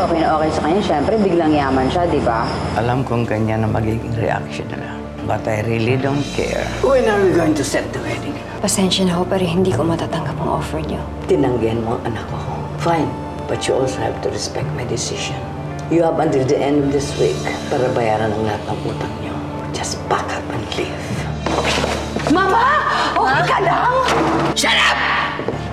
okay na okay sa kanya. Siyempre, biglang yaman siya, di ba? Alam kong ganyan ang magiging reaction nila. But I really don't care. When are we going to set the wedding? Pasensya na ho, pero hindi ko matatanggap ang offer niyo. Tinanggihan mo ang anak ko. Fine. But you also have to respect my decision. You have until the end of this week para bayaran ang lahat ng utang niyo. Just pack up and leave. Mama! Okay ka lang? Shut up!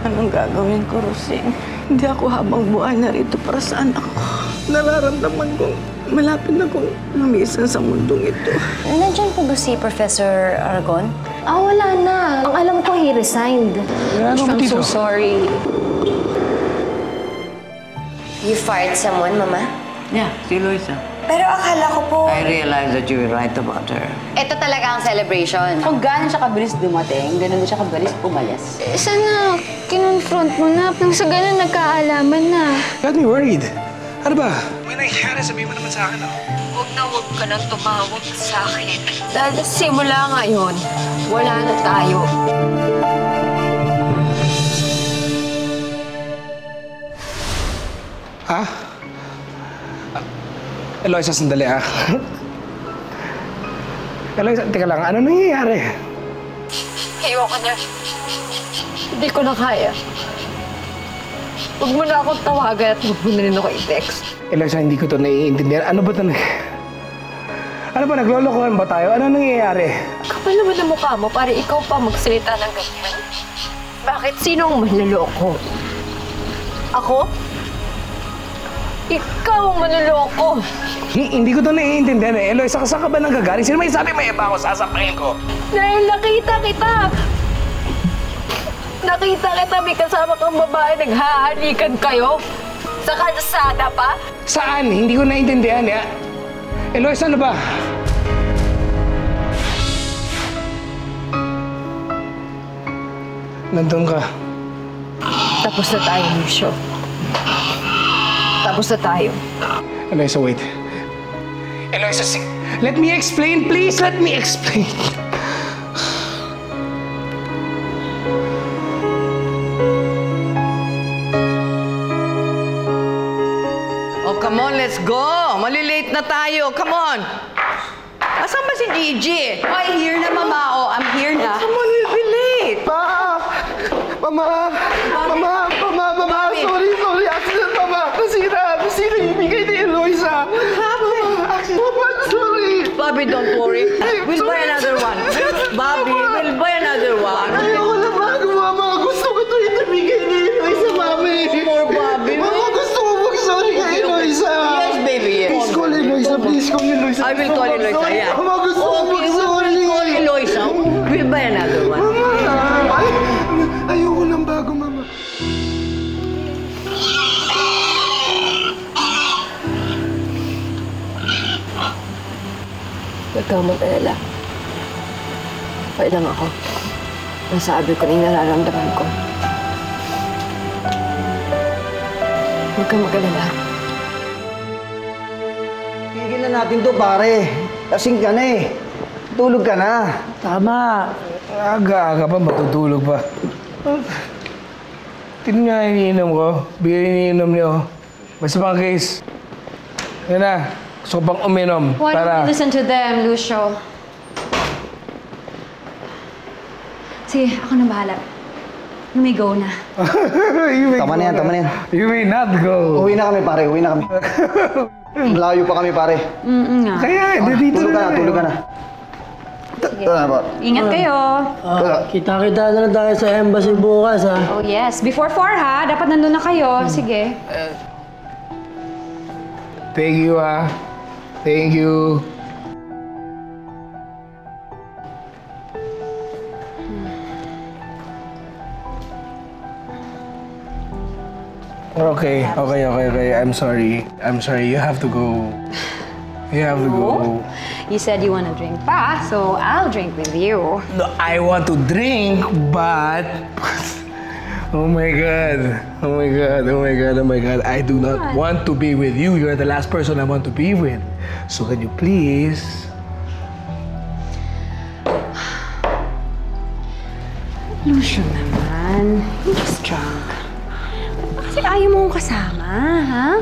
Anong gagawin ko, Rosing? Hindi ako habang buhay na rito para sa anak ko. Nararamdaman kong malapit na kong mamisan sa mundong ito. Nandiyan po ba si Professor Aragon? Wala na. Ang alam ko, he resigned. I'm so sorry. You fired someone, Mama? Yeah, si Luisa. Pero akala ko po... I realize that you were right about her. Ito talaga ang celebration. Kung gano'n siya kabilis dumating, gano'n din siya kabilis umalis. Sana kinonfront mo na. Nang sa ganun, nagkaalaman na. Got me worried. Ano ba? May nangyari, sabihin mo naman sa akin, oh. Huwag ka nang tumawag sa akin. Dahil simula ngayon, wala na tayo. Ha? Eloisa, sandali, ah. Eloisa, teka lang, ano nangyayari? Ayoko na. Hindi ko na kaya. Huwag mo na akong tawagan at huwag mo na rin ako i-text. Eloisa, hindi ko to naiintindihan. Ano ba ito? Ano ba, naglolokohan ba tayo? Ano nangyayari? Kapal naman ang mukha mo para ikaw pa magsalita ng ganyan. Bakit? Sino ang manloloko? Ako? Ikaw ang manloloko. Hindi ko to naiintindihan, eh. Eloisa, saan ka ba nanggagaling? Sino may sabi may iba ako sasapahin ko? Dahil nakita kita! Nakita kita, may kasama kang babae, naghahalikan kayo. Sa kalsada pa? Saan? Hindi ko naiintindihan, eh. Eloisa, ano ba? Nandun ka. Tapos na tayo, Lucio. Tapos na tayo. Eloisa, wait. Eloisa, let me explain, please. Let me explain. Oh, come on, let's go! Malilate na tayo. Come on! Asan ba si Gigi? Oh, here na, Mama. Oh, I'm here na. Come on, we'll be late. Mama! Sorry, accident, Mama! Nasira yung bigay ni Eloisa! What happened? Mama, sorry! Bobby, don't worry. We'll buy another one. Bobby, we'll buy another one. Ayoko na bago, Mama! Gusto ko ito ibigay ni Eloisa, Mami! More, Bobby. Mama, gusto ko mag-sorry kay Eloisa! Yes, baby, yes. Please call Eloisa, please call Eloisa! I will call Eloisa, yeah. Mama, gusto ko Okay, mag-sorry! we'll call Eloisa. We'll buy another one. Mama! Ayoko ng bago, Mama. Huwag kang mag-alala. Okay lang ako. Nasabi ko na yung nararamdaman ko. Huwag kang mag-alala. Tigil na natin to, pare. Lasing ka na eh. Tulog ka na. Tama. Aga-aga pa, matutulog pa. Tignan niya iniinom ko. Bigyan iniinom niyo. Basta pang case. Yan na. Gusto ko pang uminom. Why don't you listen to them, Lucio? Sige, ako na bahala. You may go na. Tama na yan. You may not go. Uwi na kami, pare. Uwi na kami. Layo pa kami, pare. Nga. Kaya, dito Tulog ka na. Tara po. Ingat kayo. Kita-kita na lang tayo sa embassy bukas, ha? Oh yes, before 4 ha. Dapat nandun na kayo. Sige. Thank you, ah. Thank you. Okay. I'm sorry. You have to go. You said you want to drink pa, so I'll drink with you. No, I want to drink, but... Oh my God. I do not want to be with you. You're the last person I want to be with. So can you please... Lucio naman. You're just drunk. Kasi ayaw mo kong kasama, ha?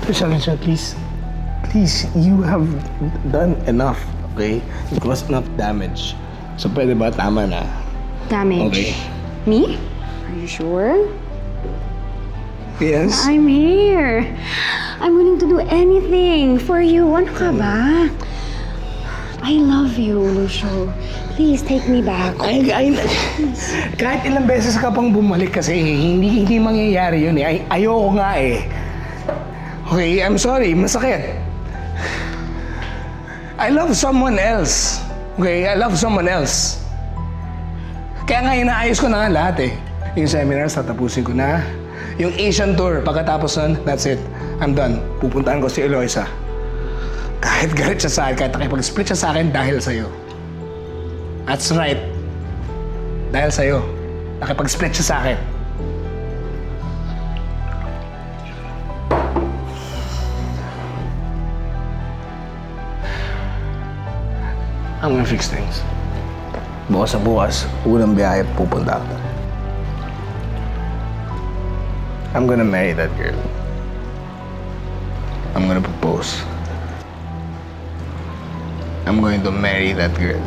Michelle, please. Please, you have done enough, okay? It was enough damage. So, pwede ba? Tama na. Damage. Okay. Me? Are you sure? Yes? I'm here. I'm willing to do anything for you. Ano ka ba? I love you, Lucio. Please take me back. Kahit ilang beses ka pang bumalik kasi hindi mangyayari yun eh. Ayoko nga eh. Okay, I'm sorry. Masakit. I love someone else. Okay, I love someone else. Kaya nga inaayos ko na nga lahat eh. Yung seminars, tatapusin ko na. Yung Asian tour, pagkatapos nun, that's it. I'm done. Pupuntaan ko si Eloisa. Kahit galit siya sa akin, kahit nakipag-split siya sa akin dahil sa'yo. That's right. Dahil sa'yo. Nakipag-split siya sa akin. I'm gonna fix things. Bukas sa bukas, unang biyahe, pupunta ako. I'm gonna marry that girl. I'm gonna propose. I'm going to marry that girl.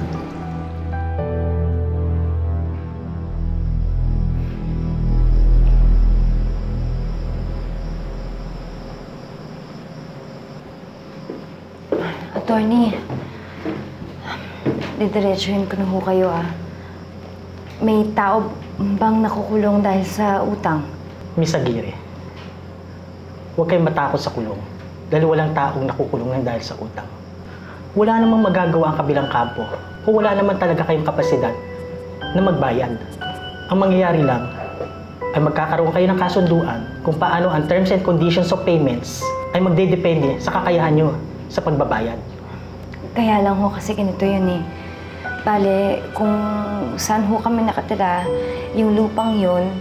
Attorney, didiretsuhin ko na ho kayo May tao bang nakukulong dahil sa utang? Miss Aguirre, huwag kayong matakot sa kulong dahil walang taong nakukulong ng dahil sa utang. Wala namang magagawa ang kabilang kampo kung wala naman talaga kayong kapasidad na magbayad. Ang mangyayari lang ay magkakaroon kayo ng kasunduan kung paano ang terms and conditions of payments ay magdedepende sa kakayahan nyo sa pagbabayad. Kaya lang ho kasi ganito yun Bale, kung saan ho kami nakatira, yung lupang yun,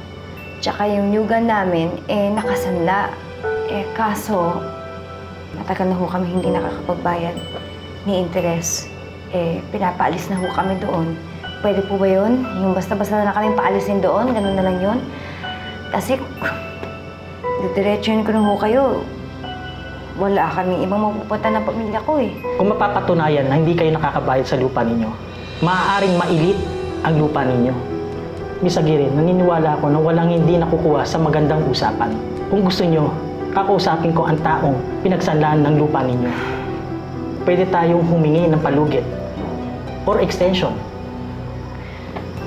tsaka yung nyugan namin, nakasanla. Kaso, matagal na ho kami hindi nakakapagbayad ni interes. Pinapaalis na ho kami doon. Pwede po ba yun? Yung basta-basta na kami paalisin doon, ganun na lang yun? Kasi, didiretsuhin ko na ho kayo. Wala kaming ibang mapupunta ng pamilya ko Kung mapapatunayan na hindi kayo nakakabayad sa lupa ninyo, maaaring mailit ang lupa ninyo. Miss Aguirre, naniniwala ako na walang hindi nakukuha sa magandang usapan. Kung gusto nyo, kakausapin ko ang taong pinagsanlaan ng lupa ninyo. Pwede tayong humingi ng palugit or extension.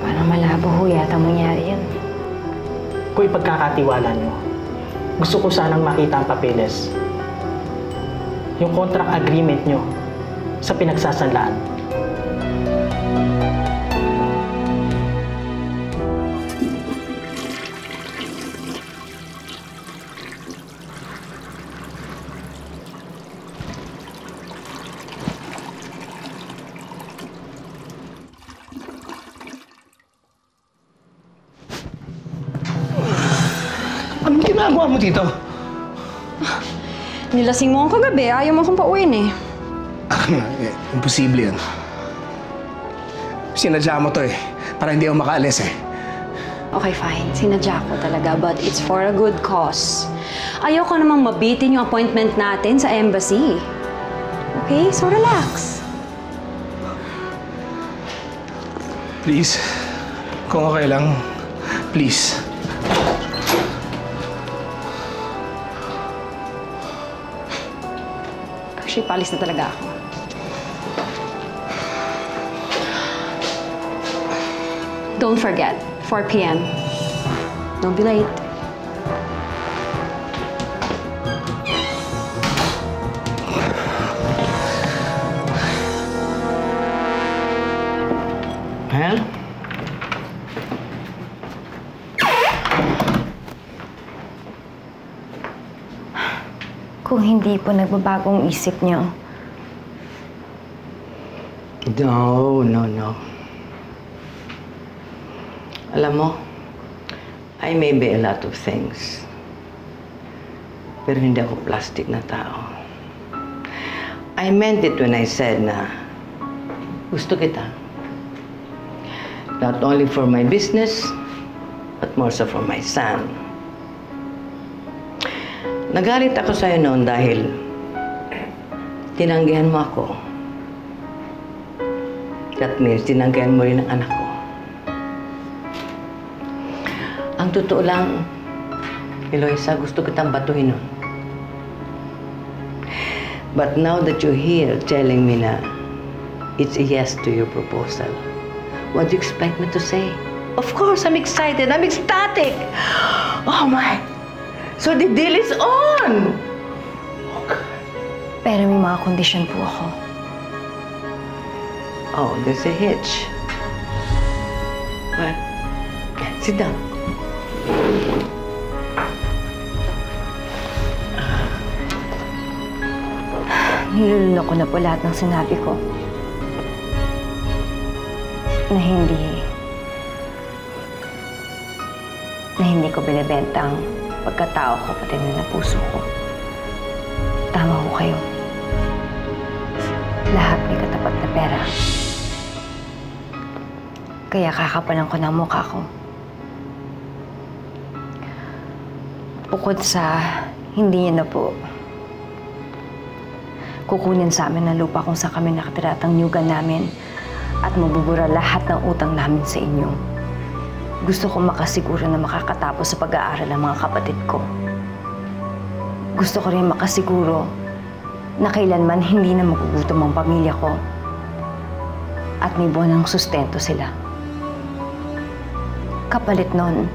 Parang malabo ho yata mangyari yun. Kung ipagkakatiwala nyo, gusto ko sanang makita ang papeles. Yung contract agreement nyo sa pinagsasanlaan. Anong ginagawa mo dito? Nilasing mo akong kagabi. Ayaw mo akong pauwiin Imposible yan. Sinadya mo to para hindi ako makaalis Okay, fine. Sinadya ko talaga, but it's for a good cause. Ayoko namang mabitin yung appointment natin sa embassy. Okay? So relax. Please, kung okay lang, please. Actually, palis na talaga ako. Don't forget, 4 p.m. Don't be late. Well? Kung hindi po nagbabagong isip niyo. No. Alam mo, I may be a lot of things. Pero hindi ako plastic na tao. I meant it when I said na gusto kita. Not only for my business, but more so for my son. Nagalit ako sa'yo noon dahil tinanggihan mo ako. That means tinanggihan mo rin ang anak ko. Ang totoo lang, Eloisa, gusto kitang batuhin nun. But now that you're here telling me na it's a yes to your proposal, what do you expect me to say? Of course, I'm excited. I'm ecstatic. Oh my. So the deal is on. Pero may mga kondisyon po ako. Oh, there's a hitch. What? Sit down. Nilulunok ko na po lahat ng sinabi ko. Na hindi ko binibenta ang pagkatao ko pati na puso ko. Tama ho kayo. Lahat may katapat na pera. Kaya kakapalan ko ng mukha ko. Bukod sa hindi niya na po kukunin sa amin ang lupa kung saan kami nakatira at ang nyugan namin at mabubura lahat ng utang namin sa inyo. Gusto kong makasiguro na makakatapos sa pag-aaral ang mga kapatid ko. Gusto ko rin makasiguro na kailanman hindi na magugutom ang pamilya ko at may buwan ng sustento sila. Kapalit nun,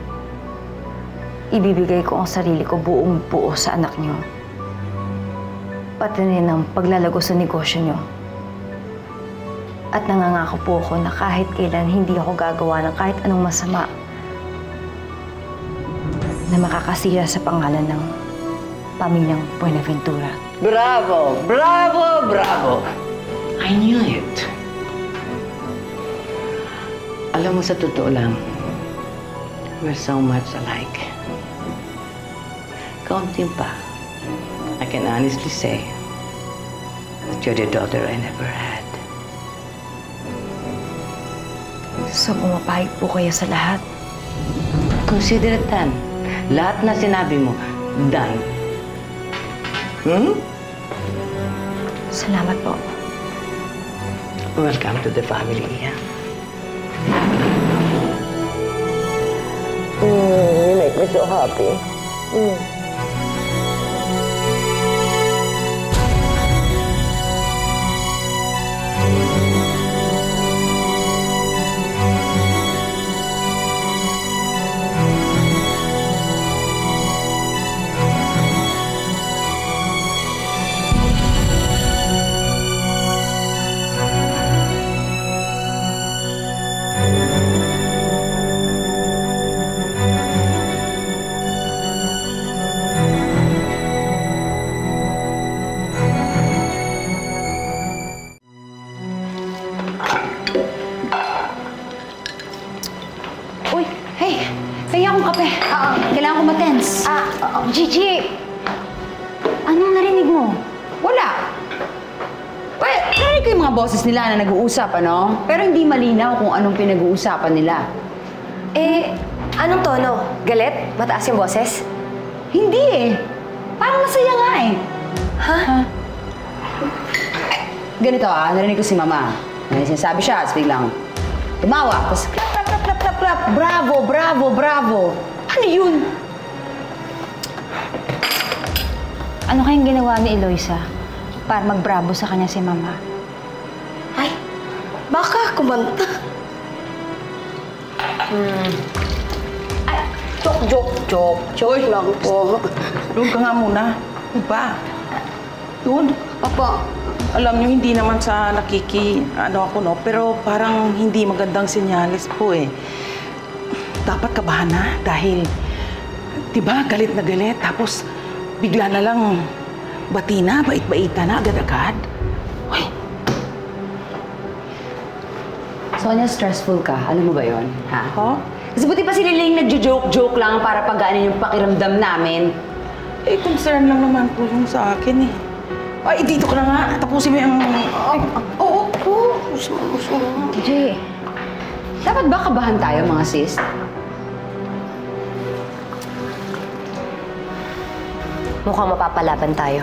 ibibigay ko ang sarili ko buong buo sa anak niyo. Pati rin ang paglalago sa negosyo niyo. At nangangako po ako na kahit kailan hindi ako gagawa ng kahit anong masama na makakasira sa pangalan ng pamilyang Buenaventura. Bravo! Bravo! Bravo! I knew it. Alam mo, sa totoo lang, we're so much alike. Kaunting pa, I can honestly say that you're the daughter I never had. So, pumapayag po kayo sa lahat. Consider it done. Lahat na sinabi mo, done. Salamat po. Welcome to the family, yeah? You make me so happy. Uy, hey! Kaya akong kape. Kailangan ko matens. Gigi! Anong narinig mo? Wala. Well, narinig ko yung mga boses nila na nag-uusap, ano? Pero hindi malinaw kung anong pinag-uusapan nila. Anong tono? Galit? Mataas yung boses? Hindi eh. Parang masaya nga eh. Ha? Ganito narinig ko si Mama. May sinasabi siya, tapos biglang tumawa. Tapos clap, clap, clap, clap, clap, clap. Bravo, bravo, bravo. Ano yun? Ano kayang ginawa ni Eloisa para magbravo sa kanya si Mama? Ay, baka kumanta. Joke lang po. Doon ka nga muna. Ba? Doon. Opo. Alam niyo, hindi naman sa ako, no? Pero parang hindi magandang senyales po eh. Dapat kabahan na dahil, diba, galit na galit. Tapos, bigla na lang bati na, bait-baita na, agad-agad. Uy. Sonia, stressful ka. Alam mo ba yon? Ha? Ha? Kasi buti pa si Liling nagjo-joke-joke lang para pagaanin yung pakiramdam namin. Eh, concern lang naman po yung sa akin eh. Ay, dito ka na nga. Tapusin mo yung... Oo. Jay, dapat ba kabahan tayo, mga sis? Mukhang mapapalaban tayo.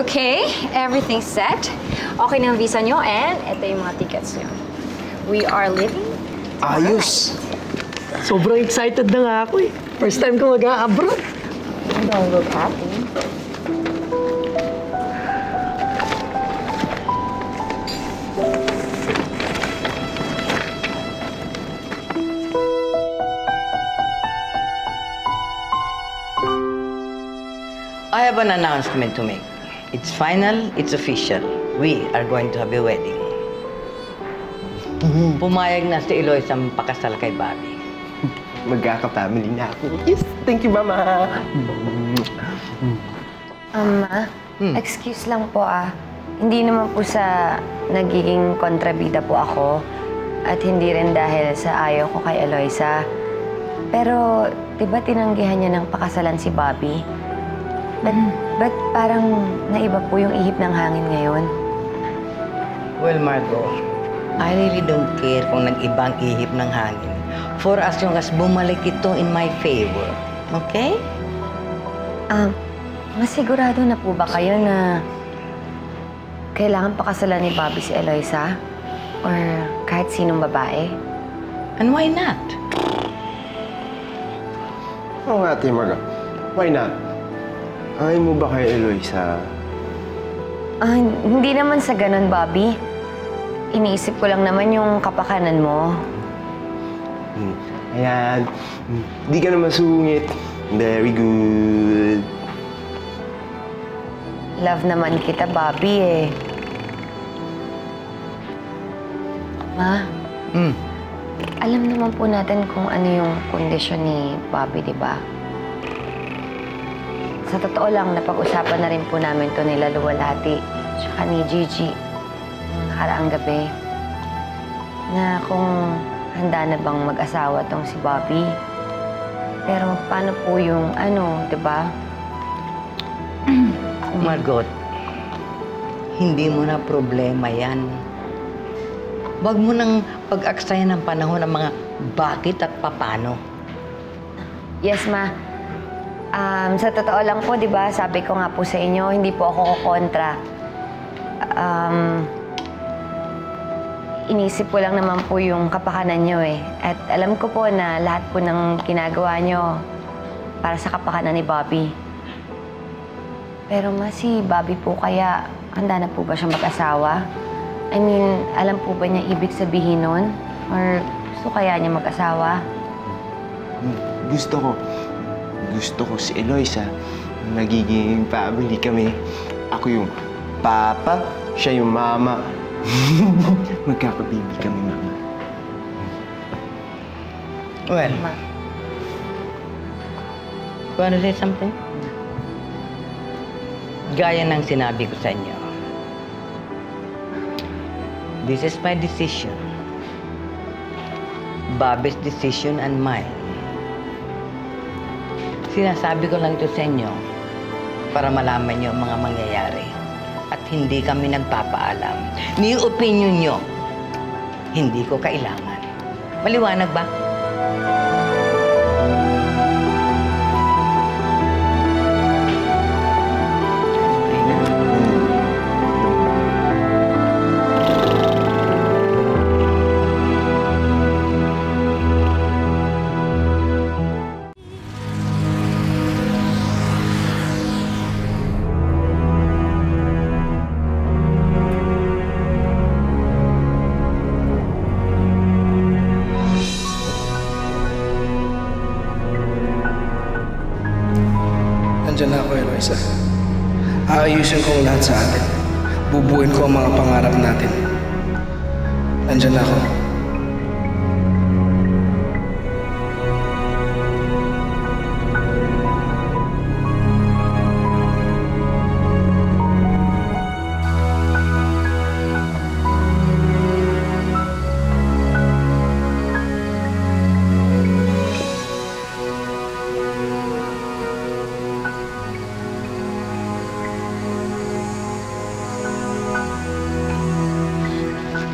Okay, everything's set. Okay na ang visa nyo and ito yung mga tickets nyo. We are leaving. Ayos! Sobrang excited na nga ako eh. First time ko mag-a-abroad. Don't look happy. I have an announcement to make. It's final, it's official. We are going to have a wedding. Pumayag na si Eloisa ang pakasal kay Bobby. Magkaka-family na ako. Yes, thank you, Mama. Ma, excuse lang po Hindi naman po sa nagiging kontrabida po ako at hindi rin dahil sa ayaw ko kay Eloisa. Pero, di ba tinanggihan niya ng pakasalan si Bobby? Ba't parang naiba po yung ihip ng hangin ngayon? Well, Margot, I really don't care kung nag-iba ang ihip ng hangin. For as long as bumalik ito in my favor. Okay? Masigurado na po ba kayo na kailangan pakasalan ni Bobby si Eloisa? Or kahit sinong babae? And why not? Oo nga, Ate Marga. Why not? Ayaw mo ba kay Eloisa? Hindi naman sa ganun, Bobby. Iniisip ko lang naman yung kapakanan mo. Ayan. Di ka na masungit. Very good. Love naman kita, Bobby eh. Ma? Alam naman po natin kung ano yung kondisyon ni Bobby, di ba? Sa totoo lang, napag-usapan na rin po namin to nila Luwalhati tsaka ni Gigi ng nakaraang gabi na kung handa na bang mag-asawa tong si Bobby. Pero paano po yung di ba? Margot, hindi mo na problema yan. Huwag mo nang pag-aksayan ng panahon ng mga bakit at papano. Yes, Ma. Sa totoo lang po, di ba, sabi ko nga po sa inyo, hindi po ako kukontra. Inisip ko lang naman po yung kapakanan nyo eh. At alam ko po na lahat po ng ginagawa nyo para sa kapakanan ni Bobby. Pero si Bobby po kaya, handa na po ba siya mag-asawa? I mean, alam po ba niya ibig sabihin nun? Or gusto kaya niya mag-asawa? Gusto ko si Eloisa. Magiging family kami. Ako yung papa, siya yung mama. Magkakababy kami, mama. Well, wanna say something? Gaya ng sinabi ko sa inyo, this is my decision. Bobby's decision and mine. Sinasabi ko lang ito sa inyo para malaman niyo ang mga mangyayari. At hindi kami nagpapaalam. Ni opinion niyo, hindi ko kailangan. Maliwanag ba? Nandiyan na ako, Eloisa. Aayusin ko ang lahat sa atin. Bubuin ko ang mga pangarap natin. Nandiyan na ako.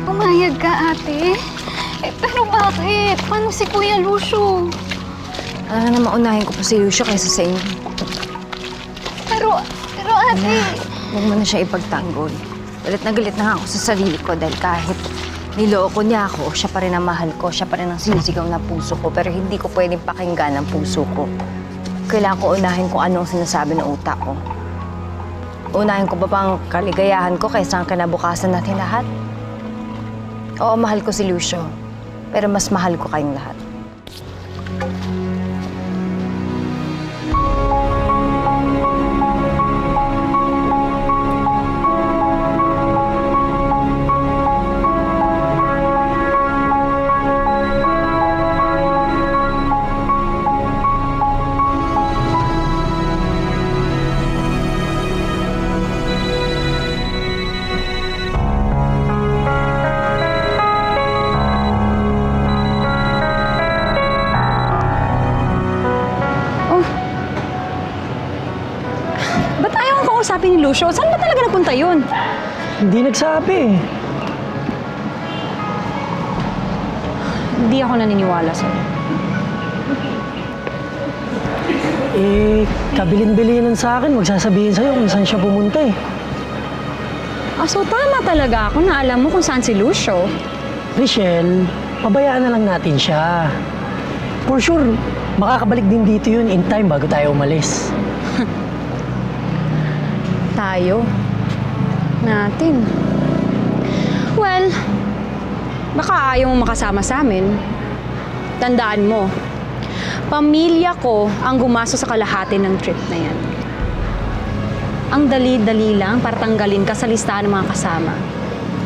Pumayag ka, ate. Pero bakit? Paano si Kuya Lucio? Alam na maunahin ko pa si Lucio kaysa sa inyo. Pero ate... Huwag mo na siya ipagtanggol. Galit na nga ako sa sarili ko dahil kahit niloko niya ako, siya pa rin ang mahal ko, siya pa rin ang sinisigaw na puso ko, pero hindi ko pwedeng pakinggan ang puso ko. Kailangan ko unahin kung anong sinasabi ng utak ko. Unahin ko ba bang kaligayahan ko kaysa ang kinabukasan natin lahat? Oo, mahal ko si Lucio. Pero mas mahal ko kayong lahat. Sabi ni Lucio, saan ba talaga nagpunta yun? Hindi nagsabi. Hindi ako naniniwala sa'yo. Kabilin-bilinan sa akin, magsasabihin sa'yo kung saan siya pumunta eh. So tama talaga ako na alam mo kung saan si Lucio. Richelle, pabayaan na lang natin siya. For sure, makakabalik din dito yun in time bago tayo umalis. Tayo? Natin? Well, baka ayaw mo makasama sa amin. Tandaan mo, pamilya ko ang gumasto sa kalahati ng trip na yan. Ang dali-dali lang para tanggalin ka sa listahan ng mga kasama.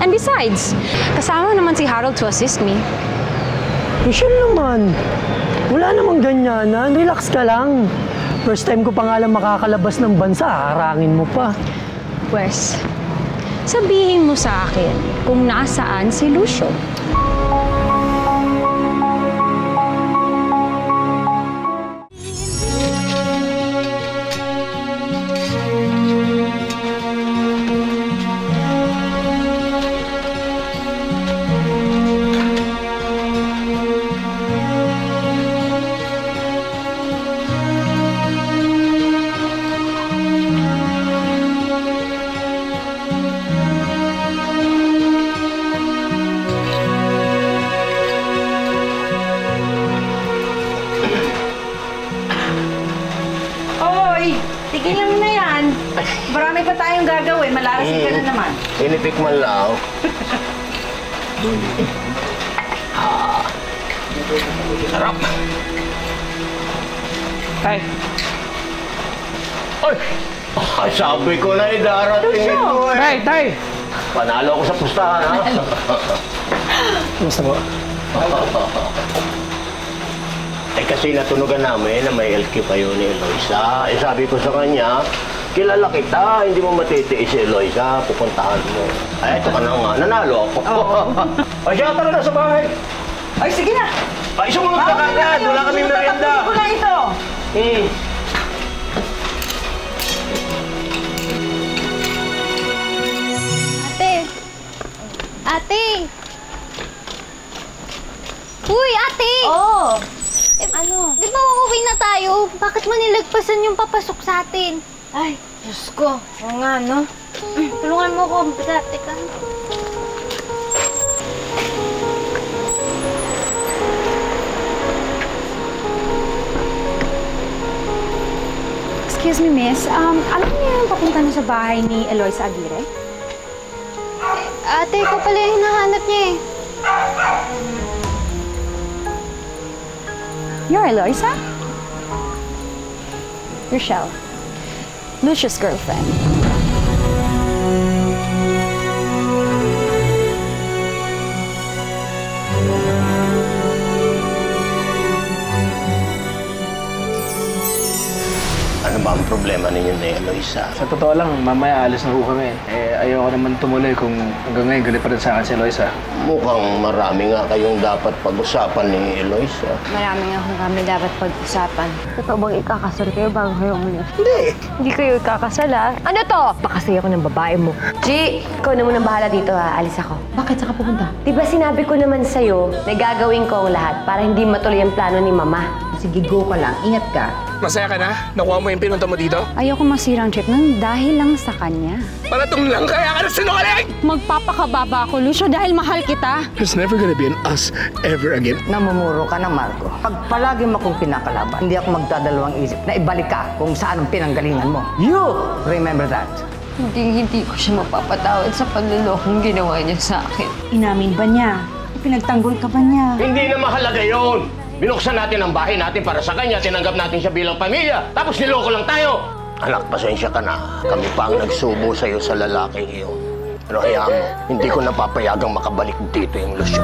And besides, kasama naman si Harold to assist me. Michelle naman, wala namang ganyanan. Relax ka lang. First time ko pa nga lang makakalabas ng bansa, harangin mo pa. Wes, sabihin mo sa akin kung nasaan si Lucio. tayong gagawin. Malalasing ka na naman. Tinitikman lang. Sarap. Tay. Ay, sabi ko na darating ito eh. Tay! Panalo ako sa pustahan, ha? Kumusta po? Eh kasi natunugan namin na may LQ pa yun ni Eloisa. Eh sabi ko sa kanya, kilala kita, hindi mo matitiis si Eloisa, pupuntahan mo. Ay, ito ka na nga, nanalo ako. Ay, siya, tara na sa bahay. Ay, sige na. Ay, sumunod ka agad, wala kaming merienda. Ko na ito. Ate! Uy, ate! Oh! Ano? Di ba uuwi na tayo? Bakit mo nilagpasan yung papasok sa atin? Ay, Diyos ko. Oo nga, no? Tulungan mo ko, dati ka. Excuse me, miss. Alam niyo yung papunta na sa bahay ni Eloisa Aguirre? Ate, ko pala yung hinahanap niya eh. You're Eloisa? Rochelle. Lucia's girlfriend. Ano ba ang problema ninyo ni Eloisa? Sa totoo lang, mamaya alis na ho kami. Eh, ayoko naman tumuloy kung hanggang ngayon galit pa rin sa akin si Eloisa. Mukhang marami nga kayong dapat pag-usapan ni Eloisa. Marami nga kung kami dapat pag-usapan. Totoo bang ikakasal kayo bago kayo umalis? Hindi! Hindi kayo ikakasal, ha? Ano to? Pakasay ako ng babae mo. G, ikaw na munang bahala dito, ha? Alis ako. Bakit saka pupunta? Diba sinabi ko naman sa'yo na gagawin ko ang lahat para hindi matuloy ang plano ni Mama? Sige, go ka lang. Ingat ka. Masaya ka na? Nakuha mo yung pinunta mo dito? Ayoko masirang trip nun dahil lang sa kanya. Palatong lang kaya ka na sinungaling! Magpapakababa ako, Lucio, dahil mahal kita. There's never gonna be an us ever again. Namumuro ka na, Marco. Pag palagi mo akong pinakalaban, hindi ako magdadalawang isip na ibalik ka kung saan ang pinanggalingan mo. You remember that. Hindi ko siya mapapatawad sa panlulokong ginawa niya sa akin. Inamin ba niya? Pinagtanggol ka ba niya? Hindi na mahalaga yon. Binuksan natin ang bahay natin para sa kanya, tinanggap natin siya bilang pamilya, tapos niloko lang tayo. Anak, pasensya ka na. Kami pa ang nagsubo sa'yo sa lalaking iyon. Pero hayaan mo, hindi ko napapayagang makabalik dito yung Lucio.